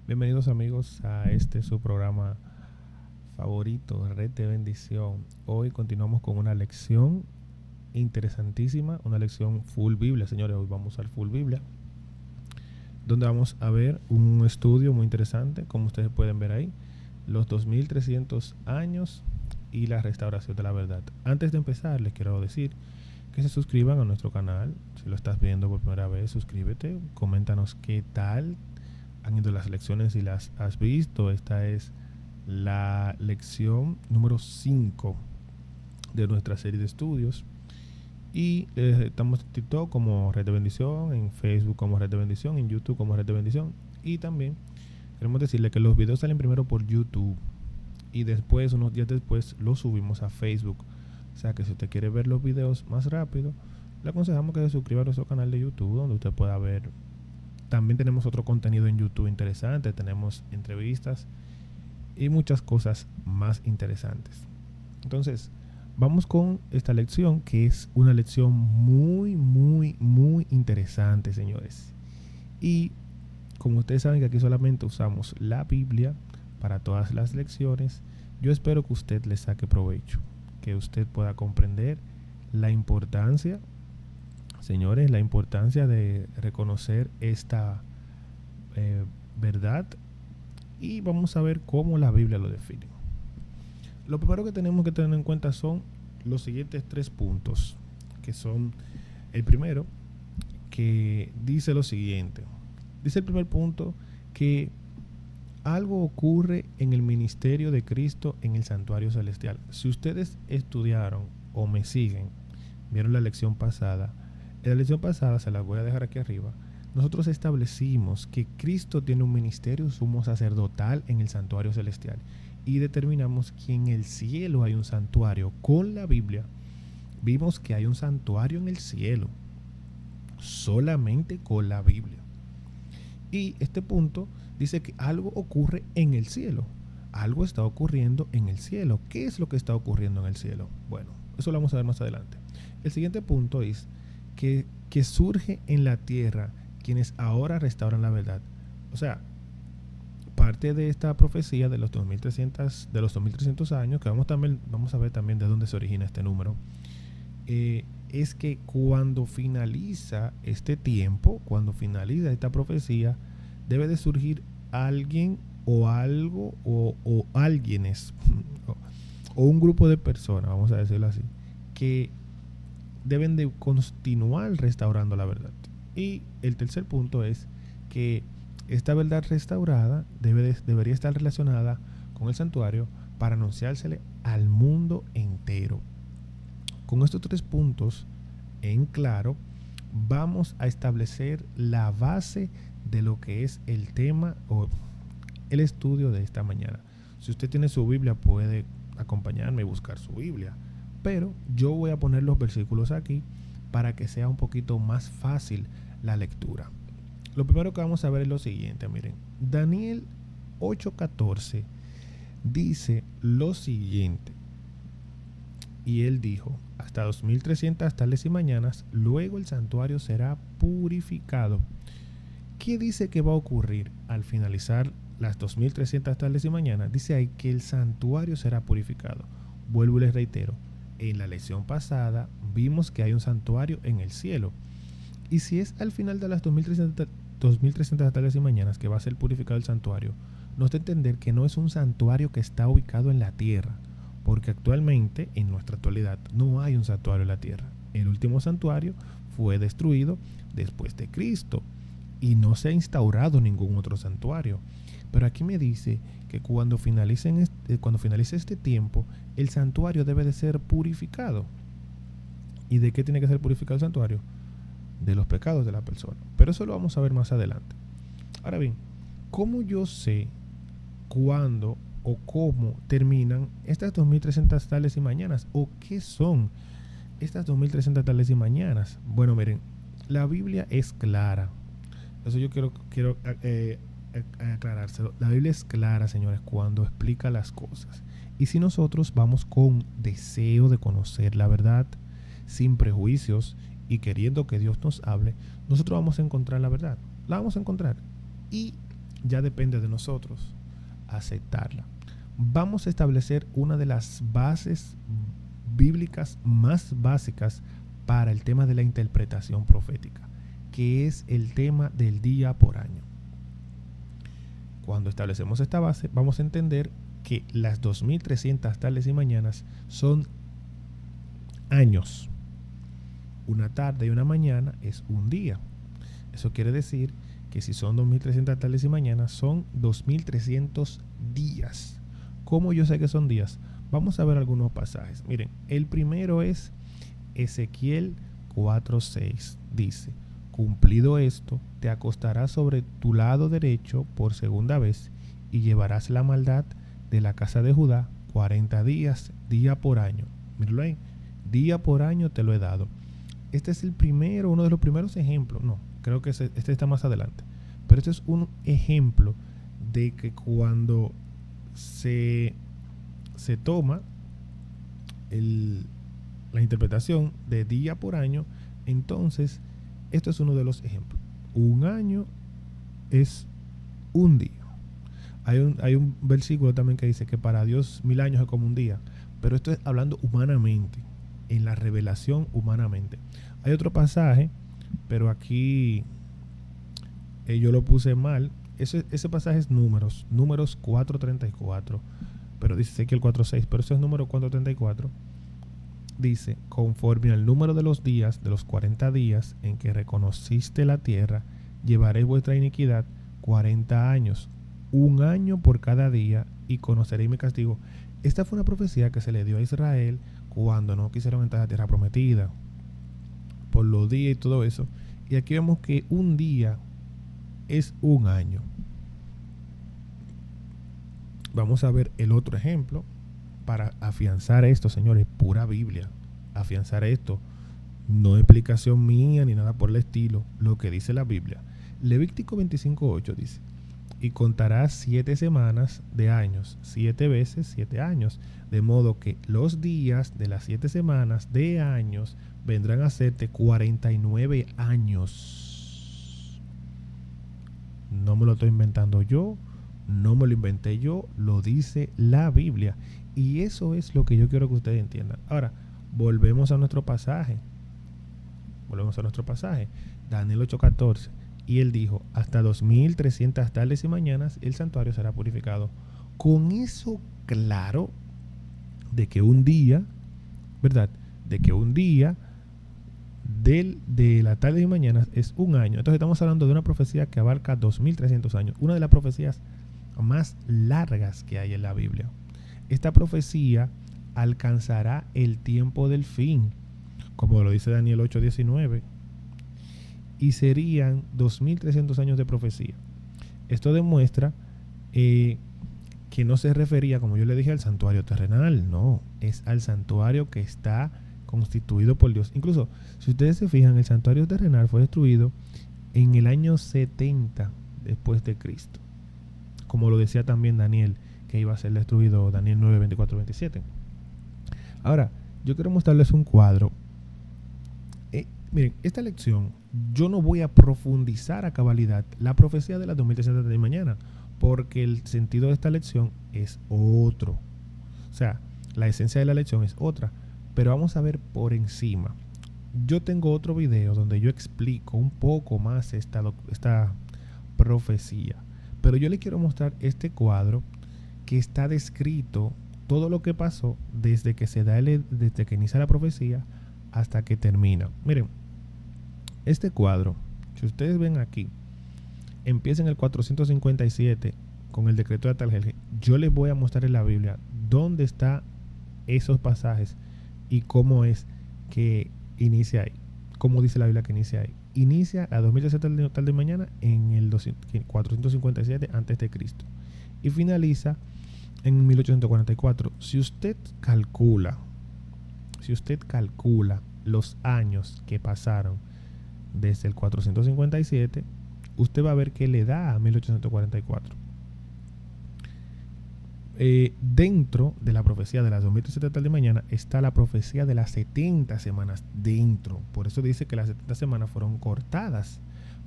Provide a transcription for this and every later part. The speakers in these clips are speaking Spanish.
Bienvenidos amigos a su programa favorito, Red de Bendición. Hoy continuamos con una lección interesantísima, una lección full Biblia, señores. Hoy vamos al full Biblia, donde vamos a ver un estudio muy interesante, como ustedes pueden ver ahí, los 2300 años y la restauración de la verdad. Antes de empezar, les quiero decir que se suscriban a nuestro canal. Si lo estás viendo por primera vez, suscríbete, coméntanos qué tal han ido las lecciones y las has visto. Esta es la lección número 5 de nuestra serie de estudios. Y estamos en TikTok como Red de Bendición, en Facebook como Red de Bendición, en YouTube como Red de Bendición. Y también queremos decirle que los videos salen primero por YouTube y después, unos días después, los subimos a Facebook. O sea que si usted quiere ver los videos más rápido, le aconsejamos que se suscriba a nuestro canal de YouTube, donde usted pueda ver. También tenemos otro contenido en YouTube interesante, tenemos entrevistas y muchas cosas más interesantes. Entonces, vamos con esta lección, que es una lección muy interesante, señores. Y como ustedes saben que aquí solamente usamos la Biblia para todas las lecciones, yo espero que usted le saque provecho, que usted pueda comprender la importancia, señores, la importancia de reconocer esta verdad, y vamos a ver cómo la Biblia lo define. Lo primero que tenemos que tener en cuenta son los siguientes 3 puntos, que son el primero, que dice lo siguiente. Dice el primer punto que algo ocurre en el ministerio de Cristo en el santuario celestial. Si ustedes estudiaron o me siguen, vieron la lección pasada, en la lección pasada se las voy a dejar aquí arriba. Nosotros establecimos que Cristo tiene un ministerio sumo sacerdotal en el santuario celestial y determinamos que en el cielo hay un santuario. Con la Biblia vimos que hay un santuario en el cielo, solamente con la Biblia. Y este punto dice que algo ocurre en el cielo. Algo está ocurriendo en el cielo. ¿Qué es lo que está ocurriendo en el cielo? Bueno, eso lo vamos a ver más adelante. El siguiente punto es que surge en la tierra quienes ahora restauran la verdad. O sea, parte de esta profecía de los 2300 años, que vamos a ver también de dónde se origina este número, es que cuando finaliza este tiempo, cuando finaliza esta profecía, debe de surgir alguien o algo o alguienes o un grupo de personas, vamos a decirlo así, que deben de continuar restaurando la verdad. Y el tercer punto es que esta verdad restaurada debería estar relacionada con el santuario para anunciársele al mundo entero. Con estos 3 puntos en claro, vamos a establecer la base de lo que es el tema o el estudio de esta mañana. Si usted tiene su Biblia, puede acompañarme y buscar su Biblia, pero yo voy a poner los versículos aquí para que sea un poquito más fácil la lectura. Lo primero que vamos a ver es lo siguiente, miren. Daniel 8:14 dice lo siguiente: y él dijo, hasta 2300 tardes y mañanas, luego el santuario será purificado. ¿Qué dice que va a ocurrir al finalizar las 2300 tardes y mañanas? Dice ahí que el santuario será purificado. Vuelvo y les reitero, en la lección pasada vimos que hay un santuario en el cielo. Y si es al final de las 2300 tardes y mañanas que va a ser purificado el santuario, nos da a entender que no es un santuario que está ubicado en la tierra, porque actualmente, en nuestra actualidad, no hay un santuario en la tierra. El último santuario fue destruido después de Cristo y no se ha instaurado ningún otro santuario. Pero aquí me dice que cuando finalice este tiempo, el santuario debe de ser purificado. ¿Y de qué tiene que ser purificado el santuario? De los pecados de la persona. Pero eso lo vamos a ver más adelante. Ahora bien, ¿cómo yo sé cuándo o cómo terminan estas 2300 tardes y mañanas? ¿O qué son estas 2300 tardes y mañanas? Bueno, miren, la Biblia es clara. Eso yo quiero aclarárselo. La Biblia es clara, señores, cuando explica las cosas. Y si nosotros vamos con deseo de conocer la verdad, sin prejuicios y queriendo que Dios nos hable, nosotros vamos a encontrar la verdad. La vamos a encontrar. Y ya depende de nosotros aceptarla. Vamos a establecer una de las bases bíblicas más básicas para el tema de la interpretación profética, que es el tema del día por año. Cuando establecemos esta base, vamos a entender que las 2300 tardes y mañanas son años. Una tarde y una mañana es un día. Eso quiere decir que si son 2300 tardes y mañanas, son 2300 días. ¿Cómo yo sé que son días? Vamos a ver algunos pasajes. Miren, el primero es Ezequiel 4:6. Dice: cumplido esto, te acostarás sobre tu lado derecho por segunda vez y llevarás la maldad de la casa de Judá 40 días, día por año. Míralo ahí, día por año te lo he dado. Este es uno de los primeros ejemplos. No, creo que este está más adelante. Pero este es un ejemplo de que cuando se toma la interpretación de día por año, entonces esto es uno de los ejemplos. Un año es un día. Hay un versículo también que dice que para Dios 1000 años es como un día, pero esto es hablando humanamente, en la revelación humanamente. Hay otro pasaje, pero aquí yo lo puse mal. Ese pasaje es Números 4:34, pero dice Ezequiel 4:6, pero ese es Número 4:34. Dice: conforme al número de los días, de los 40 días en que reconociste la tierra, llevaréis vuestra iniquidad 40 años, un año por cada día, y conoceréis mi castigo. Esta fue una profecía que se le dio a Israel cuando no quisieron entrar a la tierra prometida, por los días y todo eso. Y aquí vemos que un día es un año. Vamos a ver el otro ejemplo para afianzar esto, señores, pura Biblia. Afianzar esto, no explicación mía ni nada por el estilo, lo que dice la Biblia. Levítico 25:8 dice: y contarás 7 semanas de años, 7 veces 7 años, de modo que los días de las 7 semanas de años vendrán a hacerte 49 años. No me lo estoy inventando yo, no me lo inventé yo, lo dice la Biblia. Y eso es lo que yo quiero que ustedes entiendan. Ahora, volvemos a nuestro pasaje. Daniel 8:14. Y él dijo: hasta 2300 tardes y mañanas el santuario será purificado. Con eso claro de que un día, ¿verdad? De que un día de la tarde y mañana es un año. Entonces estamos hablando de una profecía que abarca 2300 años. Una de las profecías más largas que hay en la Biblia. Esta profecía alcanzará el tiempo del fin, como lo dice Daniel 8:19, y serían 2300 años de profecía. Esto demuestra que no se refería, como yo le dije, al santuario terrenal, no, es al santuario que está constituido por Dios. Incluso, si ustedes se fijan, el santuario terrenal fue destruido en el año 70 después de Cristo, como lo decía también Daniel, que iba a ser destruido, Daniel 9:24-27. Ahora, yo quiero mostrarles un cuadro. Miren, esta lección yo no voy a profundizar a cabalidad la profecía de las 2300 de mañana, porque el sentido de esta lección es otro. O sea, la esencia de la lección es otra, pero vamos a ver por encima. Yo tengo otro video donde yo explico un poco más esta profecía, pero yo le quiero mostrar este cuadro que está descrito todo lo que pasó desde que desde que inicia la profecía hasta que termina. Miren, este cuadro, si ustedes ven aquí, empieza en el 457 con el decreto de Atalgel. Yo les voy a mostrar en la Biblia dónde están esos pasajes y cómo es que inicia ahí. Cómo dice la Biblia que inicia ahí. Inicia a 2300 tal de mañana en el 457 antes de Cristo y finaliza en 1844. Si usted calcula los años que pasaron desde el 457, usted va a ver que le da a 1844. Dentro de la profecía de las 2300 de mañana está la profecía de las 70 semanas dentro. Por eso dice que las 70 semanas fueron cortadas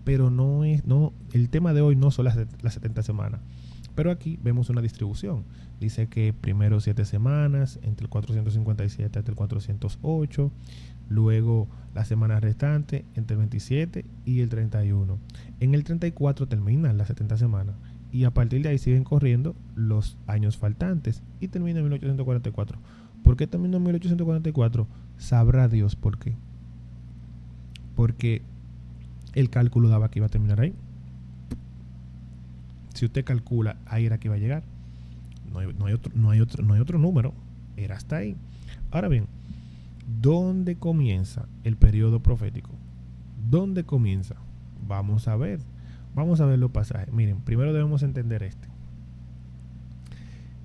Pero el tema de hoy no son las 70 semanas. Pero aquí vemos una distribución. Dice que primero 7 semanas, entre el 457 hasta el 408. Luego las semanas restantes, entre el 27 y el 31. En el 34 terminan las 70 semanas. Y a partir de ahí siguen corriendo los años faltantes. Y termina en 1844. ¿Por qué terminó en 1844? Sabrá Dios por qué. Porque el cálculo daba que iba a terminar ahí. Si usted calcula, ahí era que iba a llegar. No hay otro número. Era hasta ahí. Ahora bien, ¿dónde comienza el periodo profético? ¿Dónde comienza? Vamos a ver. Vamos a ver los pasajes. Miren, primero debemos entender este.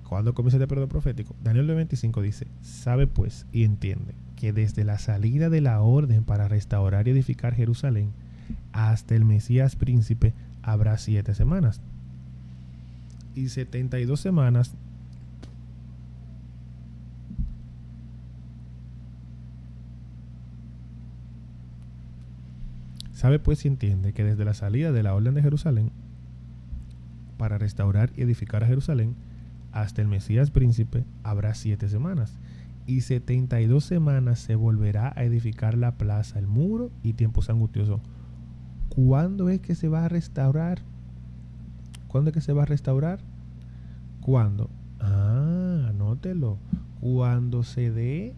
¿Cuándo comienza el periodo profético? Daniel 9:25 dice: sabe pues y entiende que desde la salida de la orden para restaurar y edificar Jerusalén hasta el Mesías príncipe habrá 7 semanas. Y 72 semanas sabe pues y entiende que desde la salida de la orden de Jerusalén para restaurar y edificar a Jerusalén hasta el Mesías príncipe habrá 7 semanas. Y 72 semanas se volverá a edificar la plaza, el muro y tiempos angustiosos. ¿Cuándo es que se va a restaurar? ¿Cuándo es que se va a restaurar? ¿Cuándo? Anótelo. Cuando se dé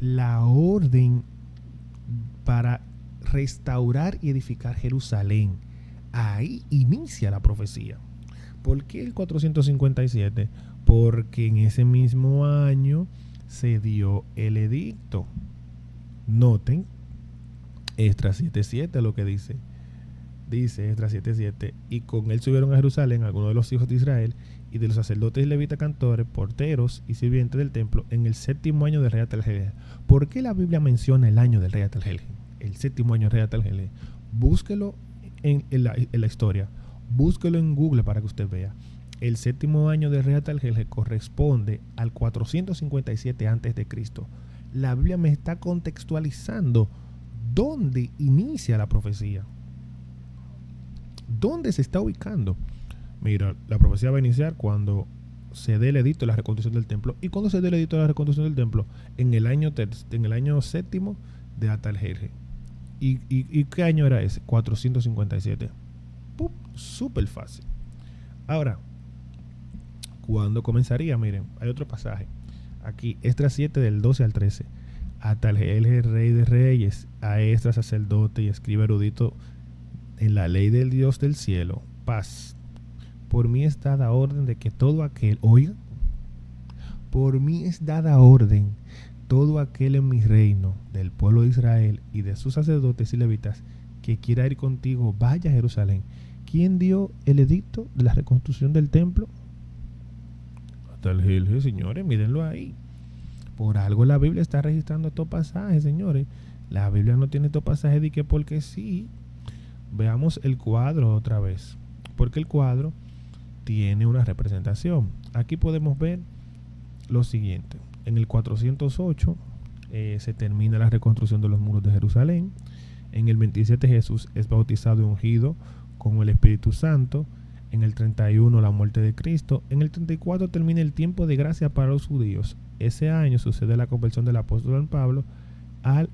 la orden para restaurar y edificar Jerusalén. Ahí inicia la profecía. ¿Por qué el 457? Porque en ese mismo año se dio el edicto. Noten Esdras 7:7 lo que dice. Dice Esdras 7:7: y con él subieron a Jerusalén algunos de los hijos de Israel y de los sacerdotes y levitas cantores, porteros y sirvientes del templo en el 7º año del rey Atalgeled. ¿Por qué la Biblia menciona el año del rey Atalgeled? El 7º año del rey Atalgeled. Búsquelo en la historia. Búsquelo en Google para que usted vea. El 7º año del rey Atalgeled corresponde al 457 a.C. La Biblia me está contextualizando dónde inicia la profecía. ¿Dónde se está ubicando? Mira, la profecía va a iniciar cuando se dé el edicto de la reconstrucción del templo. ¿Y cuándo se dé el edicto de la reconstrucción del templo? En el año 7º de Atalgeled. ¿Y qué año era ese? 457. Súper fácil. Ahora, ¿cuándo comenzaría? Miren, hay otro pasaje. Aquí, Esdras 7 del 12 al 13. Atalgeled, rey de reyes, a Esdras, sacerdote y escriba erudito en la ley del Dios del cielo, paz. Por mí es dada orden de que todo aquel, oiga, por mí es dada orden, todo aquel en mi reino, del pueblo de Israel y de sus sacerdotes y levitas, que quiera ir contigo, vaya a Jerusalén. ¿Quién dio el edicto de la reconstrucción del templo? Atalgeled, señores, mírenlo ahí. Por algo la Biblia está registrando estos pasajes, señores. La Biblia no tiene estos pasajes de que porque sí. Veamos el cuadro otra vez, porque el cuadro tiene una representación. Aquí podemos ver lo siguiente. En el 408 se termina la reconstrucción de los muros de Jerusalén. En el 27 Jesús es bautizado y ungido con el Espíritu Santo. En el 31 la muerte de Cristo. En el 34 termina el tiempo de gracia para los judíos. Ese año sucede la conversión del apóstol Pablo al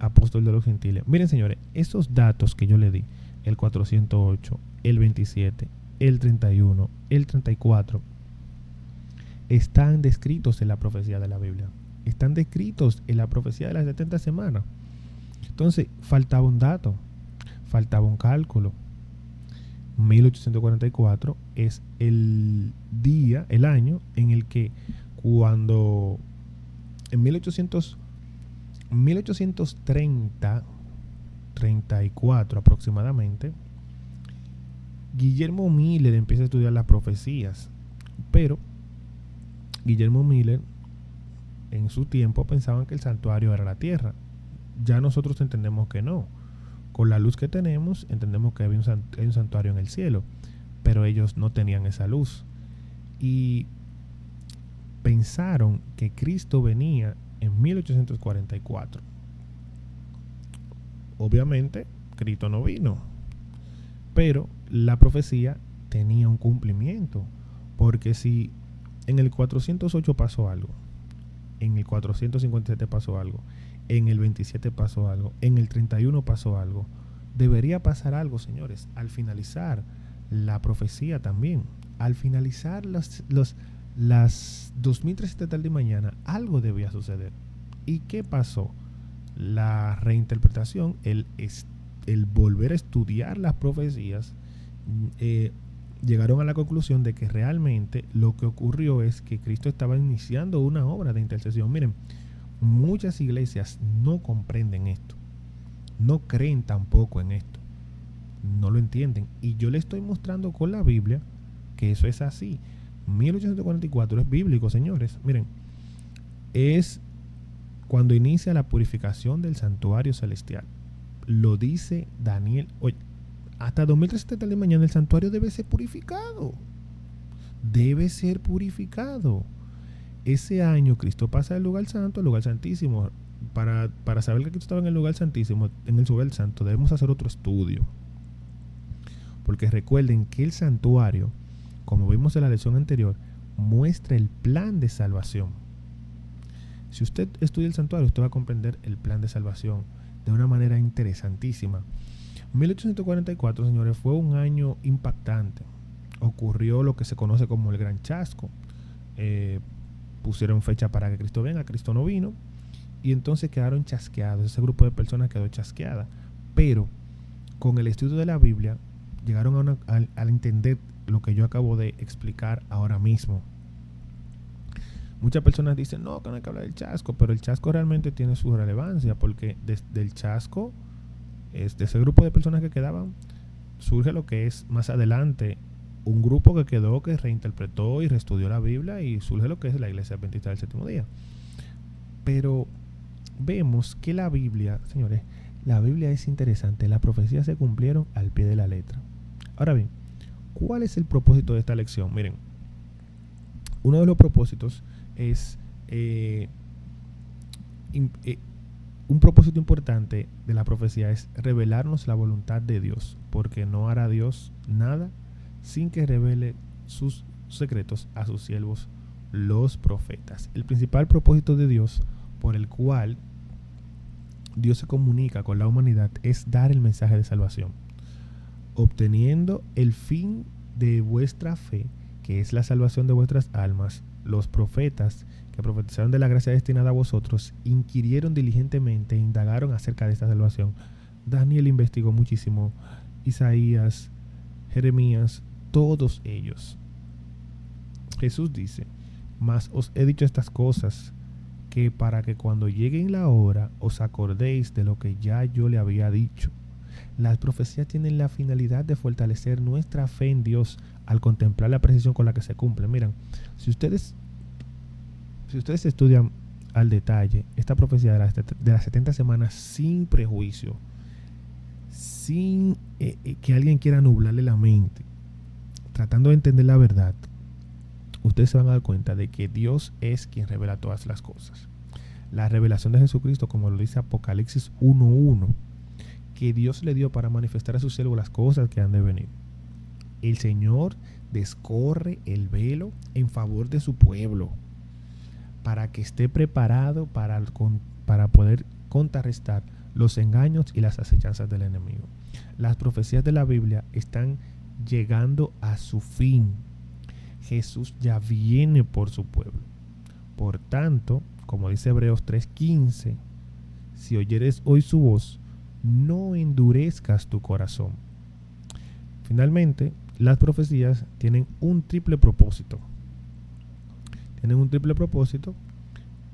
apóstol de los gentiles. Miren, señores, esos datos que yo le di, el 408, el 27, el 31, el 34, están descritos en la profecía de la Biblia. Están descritos en la profecía de las 70 semanas. Entonces, faltaba un dato, faltaba un cálculo. 1844 es el día, el año en el que cuando en 1830, 34 aproximadamente, Guillermo Miller empieza a estudiar las profecías, pero Guillermo Miller en su tiempo pensaban que el santuario era la tierra. Ya nosotros entendemos que no. Con la luz que tenemos entendemos que hay un santuario en el cielo, pero ellos no tenían esa luz y pensaron que Cristo venía en 1844. Obviamente, Cristo no vino. Pero la profecía tenía un cumplimiento, porque si en el 408 pasó algo, en el 457 pasó algo, en el 27 pasó algo, en el 31 pasó algo, debería pasar algo, señores, al finalizar la profecía también. Al finalizar las 2300 tarde y mañana, algo debía suceder. ¿Y qué pasó? La reinterpretación, el volver a estudiar las profecías, llegaron a la conclusión de que realmente lo que ocurrió es que Cristo estaba iniciando una obra de intercesión. Miren, muchas iglesias no comprenden esto, no creen tampoco en esto, no lo entienden. Y yo le estoy mostrando con la Biblia que eso es así. 1844 es bíblico, señores. Miren, es cuando inicia la purificación del santuario celestial. Lo dice Daniel. Oye, hasta 2370 de mañana el santuario debe ser purificado. Debe ser purificado. Ese año Cristo pasa del lugar santo al lugar santísimo. Para saber que Cristo estaba en el lugar santísimo, en el lugar santo, debemos hacer otro estudio. Porque recuerden que el santuario, como vimos en la lección anterior, muestra el plan de salvación. Si usted estudia el santuario, usted va a comprender el plan de salvación de una manera interesantísima. 1844, señores, fue un año impactante. Ocurrió lo que se conoce como el Gran Chasco. Pusieron fecha para que Cristo venga, Cristo no vino, y entonces quedaron chasqueados. Ese grupo de personas quedó chasqueada. Pero con el estudio de la Biblia llegaron a entender lo que yo acabo de explicar ahora mismo. Muchas personas dicen, no, que no hay que hablar del chasco, pero el chasco realmente tiene su relevancia, porque desde el chasco, de ese grupo de personas que quedaban, surge lo que es más adelante un grupo que quedó, que reinterpretó y reestudió la Biblia, y surge lo que es la Iglesia Adventista del Séptimo Día. Pero vemos que la Biblia, señores, la Biblia es interesante. Las profecías se cumplieron al pie de la letra. Ahora bien, ¿cuál es el propósito de esta lección? Miren, uno de los propósitos es un propósito importante de la profecía es revelarnos la voluntad de Dios, porque no hará Dios nada sin que revele sus secretos a sus siervos, los profetas. El principal propósito de Dios, por el cual Dios se comunica con la humanidad, es dar el mensaje de salvación, obteniendo el fin de vuestra fe, que es la salvación de vuestras almas. Los profetas que profetizaron de la gracia destinada a vosotros inquirieron diligentemente e indagaron acerca de esta salvación. Daniel investigó muchísimo, Isaías, Jeremías, todos ellos. Jesús dice, mas os he dicho estas cosas, que para que cuando llegue la hora os acordéis de lo que ya yo le había dicho. Las profecías tienen la finalidad de fortalecer nuestra fe en Dios al contemplar la precisión con la que se cumplen. Miren, si ustedes estudian al detalle esta profecía de las 70 semanas sin prejuicio, sin que alguien quiera nublarle la mente, tratando de entender la verdad, ustedes se van a dar cuenta de que Dios es quien revela todas las cosas. La revelación de Jesucristo, como lo dice Apocalipsis 1:1, que Dios le dio para manifestar a su siervo las cosas que han de venir. El Señor descorre el velo en favor de su pueblo, para que esté preparado para poder contrarrestar los engaños y las acechanzas del enemigo. Las profecías de la Biblia están llegando a su fin. Jesús ya viene por su pueblo. Por tanto, como dice Hebreos 3:15, si oyeres hoy su voz, no endurezcas tu corazón. Finalmente, las profecías tienen un triple propósito.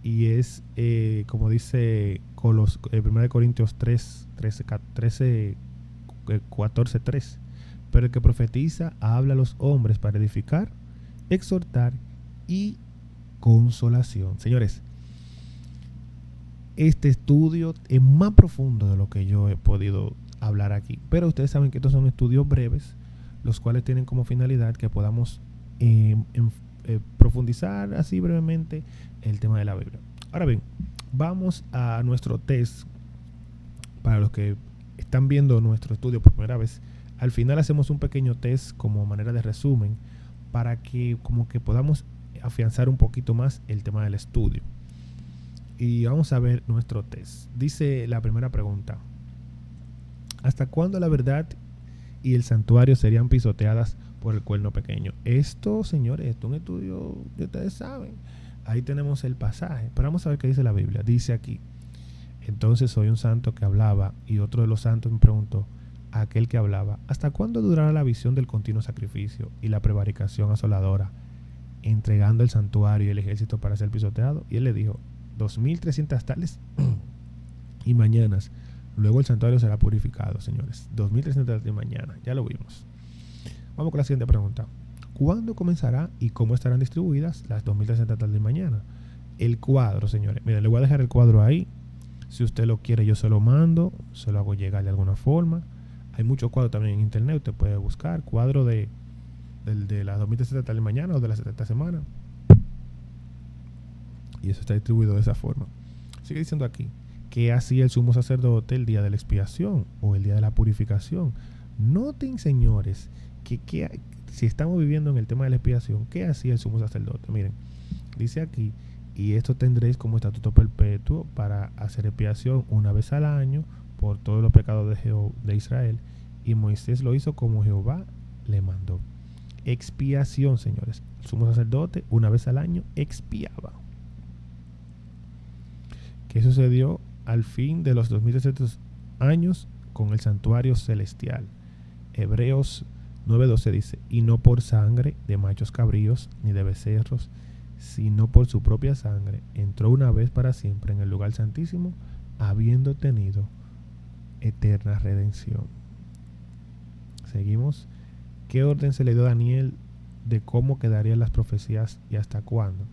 Y es, como dice 1 Corintios 14:3, pero el que profetiza habla a los hombres para edificar, exhortar y consolación. Señores, este estudio es más profundo de lo que yo he podido hablar aquí, pero ustedes saben que estos son estudios breves, los cuales tienen como finalidad que podamos profundizar así brevemente el tema de la Biblia. Ahora bien, vamos a nuestro test. Para los que están viendo nuestro estudio por primera vez, Al final hacemos un pequeño test como manera de resumen para que como que podamos afianzar un poquito más el tema del estudio. Y vamos a ver nuestro test. Dice la primera pregunta: ¿hasta cuándo la verdad y el santuario serían pisoteadas por el cuerno pequeño? Esto, señores, esto es un estudio que ustedes saben. Ahí tenemos el pasaje. Pero vamos a ver qué dice la Biblia. Dice aquí: entonces oí un santo que hablaba, y otro de los santos me preguntó a aquel que hablaba: ¿hasta cuándo durará la visión del continuo sacrificio y la prevaricación asoladora, entregando el santuario y el ejército para ser pisoteado? Y él le dijo: 2300 tales y mañanas. Luego el santuario será purificado, señores. 2300 tales y mañana. Ya lo vimos. Vamos con la siguiente pregunta: ¿cuándo comenzará y cómo estarán distribuidas las 2300 tales y mañana? El cuadro, señores. Miren, le voy a dejar el cuadro ahí. Si usted lo quiere, yo se lo mando, se lo hago llegar de alguna forma. Hay muchos cuadros también en internet, usted puede buscar cuadro de las 2300 de mañana o de las 70 semanas. Y eso está distribuido de esa forma. Sigue diciendo aquí: ¿qué hacía el sumo sacerdote el día de la expiación o el día de la purificación? Noten, señores, que si estamos viviendo en el tema de la expiación, ¿qué hacía el sumo sacerdote? Miren, dice aquí: y esto tendréis como estatuto perpetuo para hacer expiación una vez al año por todos los pecados de Israel. Y Moisés lo hizo como Jehová le mandó. Expiación, señores. El sumo sacerdote una vez al año expiaba. ¿Qué sucedió al fin de los 2300 años con el santuario celestial? Hebreos 9:12 dice: y no por sangre de machos cabríos ni de becerros, sino por su propia sangre, entró una vez para siempre en el lugar santísimo, habiendo tenido eterna redención. Seguimos. ¿Qué orden se le dio a Daniel de cómo quedarían las profecías y hasta cuándo?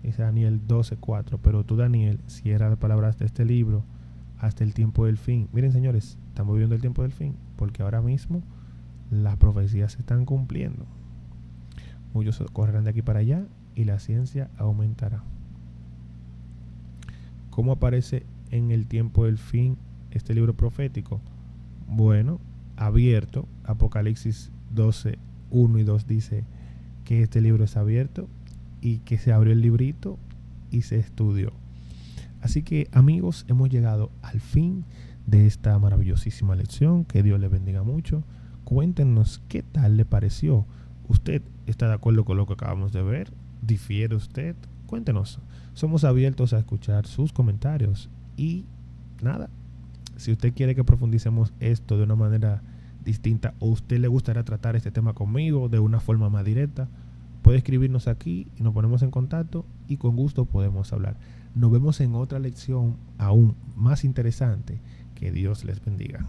Dice Daniel 12:4: pero tú, Daniel, cierra las palabras de este libro hasta el tiempo del fin. Miren, señores, estamos viviendo el tiempo del fin, porque ahora mismo las profecías se están cumpliendo. Muchos correrán de aquí para allá y la ciencia aumentará. ¿Cómo aparece en el tiempo del fin este libro profético? Bueno, abierto. Apocalipsis 12:1 y 2 dice que este libro es abierto y que se abrió el librito y se estudió. Así que, amigos, hemos llegado al fin de esta maravillosísima lección. Que Dios les bendiga mucho. Cuéntenos qué tal le pareció. ¿Usted está de acuerdo con lo que acabamos de ver? ¿Difiere usted? Cuéntenos. Somos abiertos a escuchar sus comentarios. Y nada, si usted quiere que profundicemos esto de una manera distinta, o usted le gustaría tratar este tema conmigo de una forma más directa, puede escribirnos aquí y nos ponemos en contacto y con gusto podemos hablar. Nos vemos en otra lección aún más interesante. Que Dios les bendiga.